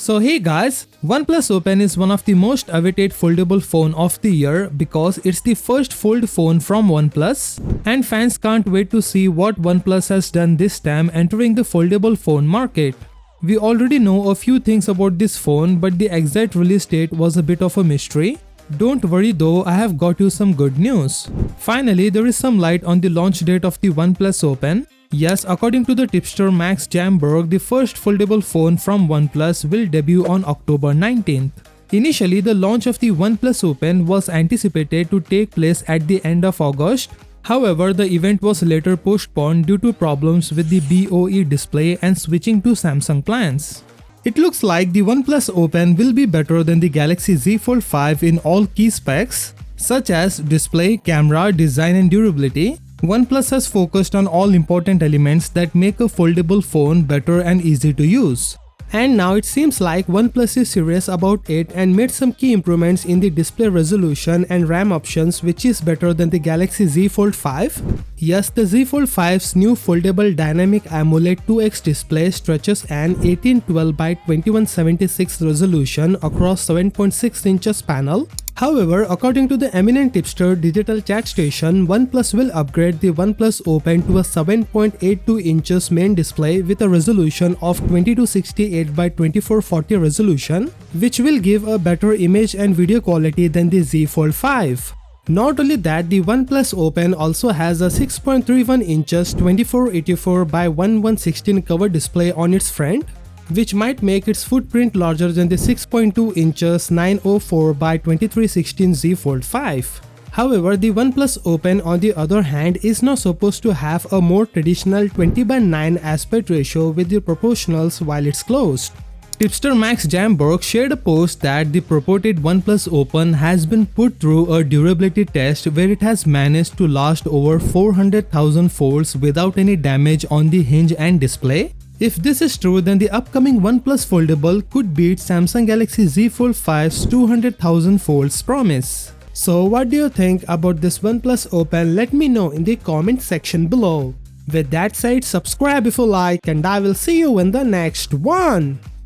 So hey guys, OnePlus Open is one of the most awaited foldable phone of the year because it's the first fold phone from OnePlus and fans can't wait to see what OnePlus has done this time entering the foldable phone market. We already know a few things about this phone, but the exact release date was a bit of a mystery. Don't worry though, I have got you some good news. Finally, there is some light on the launch date of the OnePlus Open. Yes, according to the tipster Max Jamberg, the first foldable phone from OnePlus will debut on October 19th. Initially, the launch of the OnePlus Open was anticipated to take place at the end of August. However, the event was later postponed due to problems with the BOE display and switching to Samsung plans. It looks like the OnePlus Open will be better than the Galaxy Z Fold 5 in all key specs, such as display, camera, design and durability. OnePlus has focused on all important elements that make a foldable phone better and easy to use. And now it seems like OnePlus is serious about it and made some key improvements in the display resolution and RAM options, which is better than the Galaxy Z Fold 5. Yes, the Z Fold 5's new foldable dynamic AMOLED 2X display stretches an 1812 by 2176 resolution across 7.6 inches panel. However, according to the eminent tipster Digital Chat Station, OnePlus will upgrade the OnePlus Open to a 7.82 inches main display with a resolution of 2268 by 2440 resolution, which will give a better image and video quality than the Z Fold 5. Not only that, the OnePlus Open also has a 6.31 inches 2484 by 1116 cover display on its front, which might make its footprint larger than the 6.2 inches 904 by 2316 Z Fold 5. However, the OnePlus Open on the other hand is now supposed to have a more traditional 20:9 aspect ratio with the proportionals while it's closed. Tipster Max Jamberg shared a post that the purported OnePlus Open has been put through a durability test where it has managed to last over 400,000 folds without any damage on the hinge and display. If this is true, then the upcoming OnePlus Foldable could beat Samsung Galaxy Z Fold 5's 200,000 folds promise. So what do you think about this OnePlus Open? Let me know in the comment section below. With that said, subscribe if you like, and I will see you in the next one.